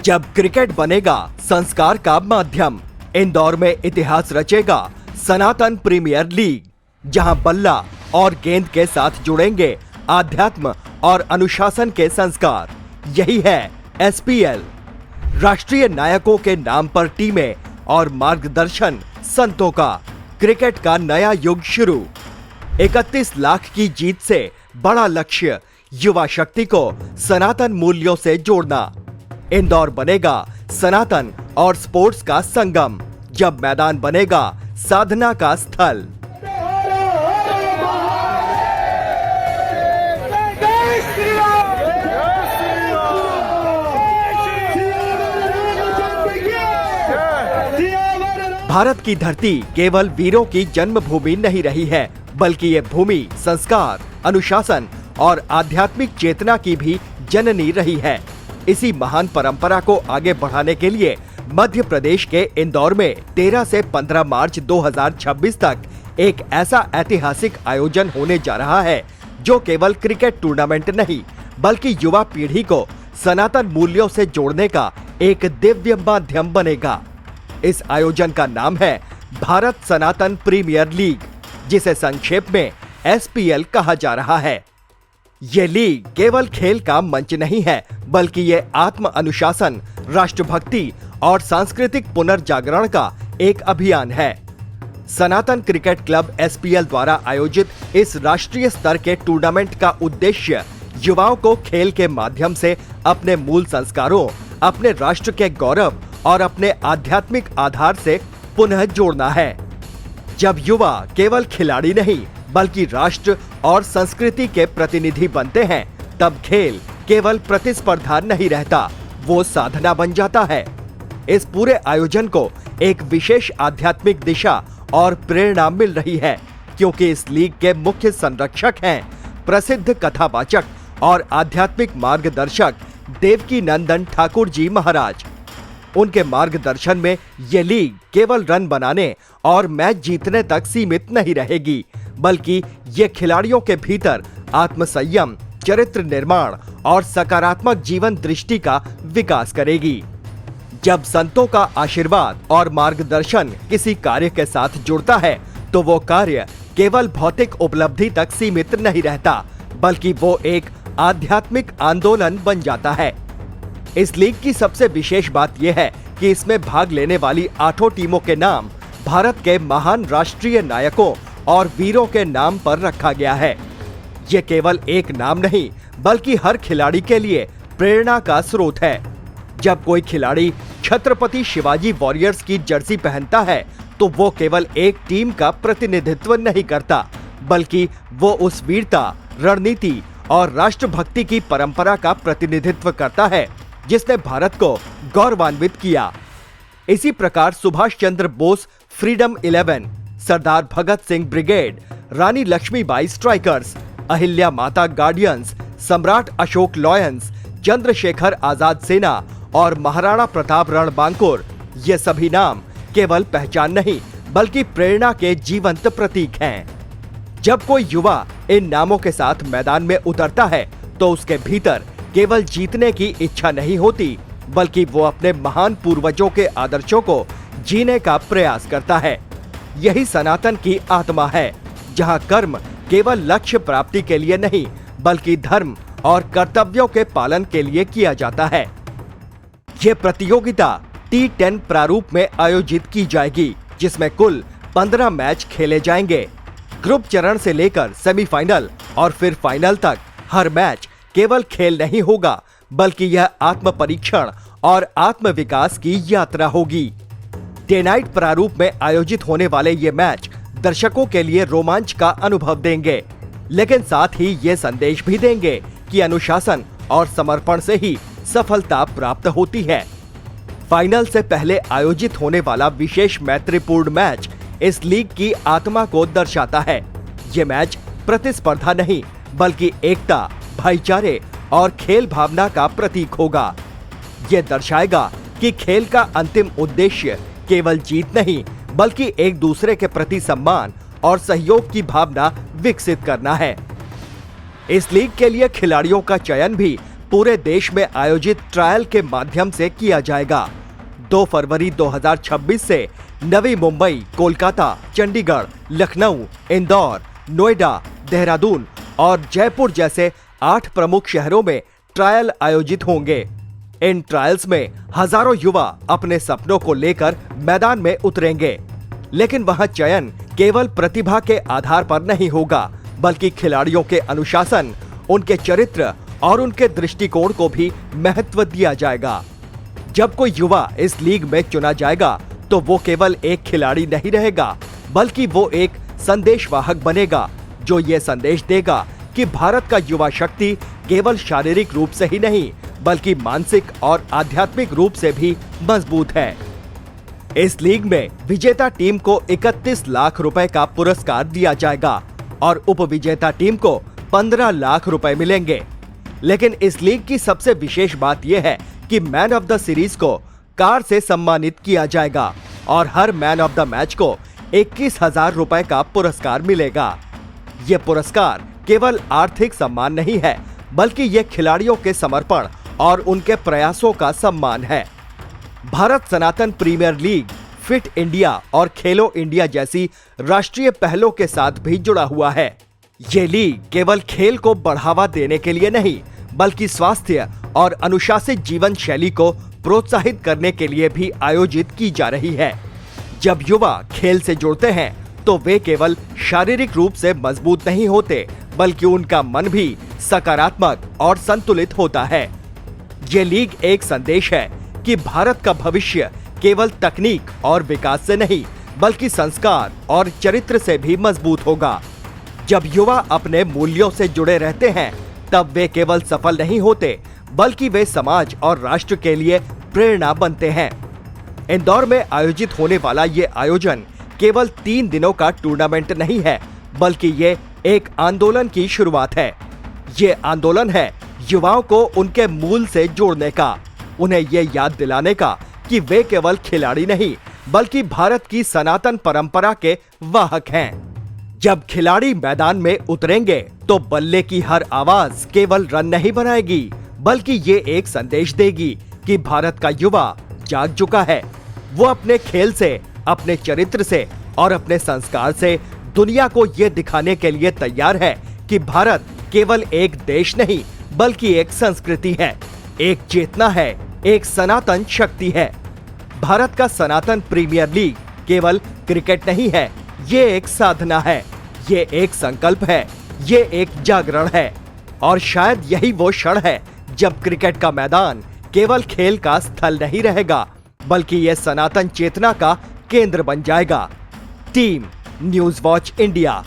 जब क्रिकेट बनेगा संस्कार का माध्यम, इंदौर में इतिहास रचेगा सनातन प्रीमियर लीग, जहां बल्ला और गेंद के साथ जुड़ेंगे आध्यात्म और अनुशासन के संस्कार। यही है एसपीएल। राष्ट्रीय नायकों के नाम पर टीमें और मार्गदर्शन संतों का, क्रिकेट का नया युग शुरू। 31 लाख की जीत से बड़ा लक्ष्य, युवा शक्ति को सनातन मूल्यों से जोड़ना। इंदौर बनेगा सनातन और स्पोर्ट्स का संगम, जब मैदान बनेगा साधना का स्थल। भारत की धरती केवल वीरों की जन्मभूमि नहीं रही है, बल्कि ये भूमि संस्कार, अनुशासन और आध्यात्मिक चेतना की भी जननी रही है। इसी महान परंपरा को आगे बढ़ाने के लिए मध्य प्रदेश के इंदौर में 13 से 15 मार्च 2026 तक एक ऐसा ऐतिहासिक आयोजन होने जा रहा है, जो केवल क्रिकेट टूर्नामेंट नहीं, बल्कि युवा पीढ़ी को सनातन मूल्यों से जोड़ने का एक दिव्य माध्यम बनेगा। इस आयोजन का नाम है भारत सनातन प्रीमियर लीग, जिसे संक्षेप में एसपीएल कहा जा रहा है। ये लीग केवल खेल का मंच नहीं है, बल्कि ये आत्म अनुशासन, राष्ट्रभक्ति और सांस्कृतिक पुनर्जागरण का एक अभियान है। सनातन क्रिकेट क्लब एसपीएल द्वारा आयोजित इस राष्ट्रीय स्तर के टूर्नामेंट का उद्देश्य युवाओं को खेल के माध्यम से अपने मूल संस्कारों, अपने राष्ट्र के गौरव और अपने आध्यात्मिक आधार से पुनः जोड़ना है। जब युवा केवल खिलाड़ी नहीं, बल्कि राष्ट्र और संस्कृति के प्रतिनिधि बनते हैं, तब खेल केवल प्रतिस्पर्धा नहीं रहता, वो साधना बन जाता है। इस पूरे आयोजन को एक विशेष आध्यात्मिक दिशा और प्रेरणा मिल रही है, क्योंकि इस लीग के मुख्य संरक्षक हैं प्रसिद्ध कथावाचक और आध्यात्मिक मार्गदर्शक देवकी नंदन ठाकुर जी महाराज। उनके मार्गदर्शन में ये लीग केवल रन बनाने और मैच जीतने तक सीमित नहीं रहेगी, बल्कि ये खिलाड़ियों के भीतर आत्मसंयम, चरित्र निर्माण और सकारात्मक जीवन दृष्टि का विकास करेगी। जब संतों का आशीर्वाद और मार्गदर्शन किसी कार्य के साथ जुड़ता है, तो वो कार्य केवल भौतिक उपलब्धि तक सीमित नहीं रहता, बल्कि वो एक आध्यात्मिक आंदोलन बन जाता है। इस लीग की सबसे विशेष बात यह है कि इसमें भाग लेने वाली 8 टीमों के नाम भारत के महान राष्ट्रीय नायकों और वीरों के नाम पर रखा गया है। ये केवल एक नाम नहीं, बल्कि हर खिलाड़ी के लिए प्रेरणा का स्रोत है। जब कोई खिलाड़ी छत्रपति शिवाजी वॉरियर्स की जर्सी पहनता है, तो वो केवल एक टीम का प्रतिनिधित्व नहीं करता, बल्कि वो उस वीरता, रणनीति और राष्ट्रभक्ति की परंपरा का प्रतिनिधित्व करता है, जिसने भारत को गौरवान्वित किया। इसी प्रकार सुभाष चंद्र बोस फ्रीडम 11, सरदार भगत सिंह ब्रिगेड, रानी लक्ष्मीबाई स्ट्राइकर्स, अहिल्या माता गार्डियंस, सम्राट अशोक लॉयंस, चंद्रशेखर आजाद सेना और महाराणा प्रताप रणबांकुर, ये सभी नाम केवल पहचान नहीं, बल्कि प्रेरणा के जीवंत प्रतीक हैं। जब कोई युवा इन नामों के साथ मैदान में उतरता है, तो उसके भीतर केवल जीतने की इच्छा नहीं होती, बल्कि वो अपने महान पूर्वजों के आदर्शों को जीने का प्रयास करता है। यही सनातन की आत्मा है, जहां कर्म केवल लक्ष्य प्राप्ति के लिए नहीं, बल्कि धर्म और कर्तव्यों के पालन के लिए किया जाता है। ये प्रतियोगिता T10 प्रारूप में आयोजित की जाएगी, जिसमें कुल 15 मैच खेले जाएंगे। ग्रुप चरण से लेकर सेमीफाइनल और फिर फाइनल तक हर मैच केवल खेल नहीं होगा, बल्कि यह आत्म परीक्षण और आत्म विकास की यात्रा होगी। डे नाइट प्रारूप में आयोजित होने वाले ये मैच दर्शकों के लिए रोमांच का अनुभव देंगे, लेकिन साथ ही ये संदेश भी देंगे कि अनुशासन और समर्पण से ही सफलता प्राप्त होती है। फाइनल से पहले आयोजित होने वाला विशेष मैत्रीपूर्ण मैच इस लीग की आत्मा को दर्शाता है। ये मैच प्रतिस्पर्धा नहीं, बल्कि एकता, भाईचारे और खेल भावना का प्रतीक होगा। ये दर्शाएगा कि खेल का अंतिम उद्देश्य केवल जीत नहीं, बल्कि एक दूसरे के प्रति सम्मान और सहयोग की भावना विकसित करना है। इस लीग के लिए खिलाड़ियों का चयन भी पूरे देश में आयोजित ट्रायल के माध्यम से किया जाएगा। 2 फरवरी 2026 से नवी मुंबई, कोलकाता, चंडीगढ़, लखनऊ, इंदौर, नोएडा, देहरादून और जयपुर जैसे 8 प्रमुख शहरों में ट्रायल आयोजित होंगे। इन ट्रायल्स में हजारों युवा अपने सपनों को लेकर मैदान में उतरेंगे, लेकिन वहां चयन केवल प्रतिभा के आधार पर नहीं होगा, बल्कि खिलाड़ियों के अनुशासन, उनके चरित्र और उनके दृष्टिकोण को भी महत्व दिया जाएगा। जब कोई युवा इस लीग में चुना जाएगा तो वो केवल एक खिलाड़ी नहीं रहेगा, बल्कि वो एक संदेशवाहक बनेगा जो ये संदेश देगा कि भारत का युवा शक्ति केवल शारीरिक रूप से ही नहीं, बल्कि मानसिक और आध्यात्मिक रूप से भी मजबूत है। इस लीग में विजेता टीम को 31 लाख रुपए का पुरस्कार दिया जाएगा और उपविजेता टीम को 15 लाख रुपए मिलेंगे। लेकिन इस लीग की सबसे विशेष बात यह है कि मैन ऑफ द सीरीज को कार से सम्मानित किया जाएगा और her man of the match को 21,000 रुपए का पुरस्कार मिलेगा। ये पुरस्कार केवल आर्थिक सम्मान नहीं है, बल्कि ये खिलाड़ियों के समर्पण और उनके प्रयासों का सम्मान है। भारत सनातन प्रीमियर लीग फिट इंडिया और खेलो इंडिया जैसी राष्ट्रीय पहलों के साथ भी जुड़ा हुआ है। ये लीग केवल खेल को बढ़ावा देने के लिए नहीं, बल्कि स्वास्थ्य और अनुशासित जीवन शैली को प्रोत्साहित करने के लिए भी आयोजित की जा रही है। जब युवा खेल से जुड़ते हैं तो वे केवल शारीरिक रूप से मजबूत नहीं होते, बल्कि उनका मन भी सकारात्मक और संतुलित होता है। ये लीग एक संदेश है कि भारत का भविष्य केवल तकनीक और विकास से नहीं, बल्कि संस्कार और चरित्र से भी मजबूत होगा। जब युवा अपने मूल्यों से जुड़े रहते हैं, तब वे केवल सफल नहीं होते, बल्कि वे समाज और राष्ट्र के लिए प्रेरणा बनते हैं। इंदौर में आयोजित होने वाला ये आयोजन केवल 3 दिनों का टूर्नामेंट नहीं है, बल्कि ये एक आंदोलन की शुरुआत है। ये आंदोलन है युवाओं को उनके मूल से जोड़ने का, उन्हें ये याद दिलाने का कि वे केवल खिलाड़ी नहीं, बल्कि भारत की सनातन परंपरा के वाहक हैं। जब खिलाड़ी मैदान में उतरेंगे तो बल्ले की हर आवाज केवल रन नहीं बनाएगी, बल्कि ये एक संदेश देगी कि भारत का युवा जाग चुका है। वो अपने खेल से, अपने चरित्र से और अपने संस्कार से दुनिया को ये दिखाने के लिए तैयार है कि भारत केवल एक देश नहीं, बल्कि एक संस्कृति है, एक चेतना है, एक सनातन शक्ति है। भारत का सनातन प्रीमियर लीग केवल क्रिकेट नहीं है, ये एक साधना है, ये एक संकल्प है, ये एक जागरण है। और शायद यही वो क्षण है जब क्रिकेट का मैदान केवल खेल का स्थल नहीं रहेगा, बल्कि ये सनातन चेतना का केंद्र बन जाएगा। Team news watch India.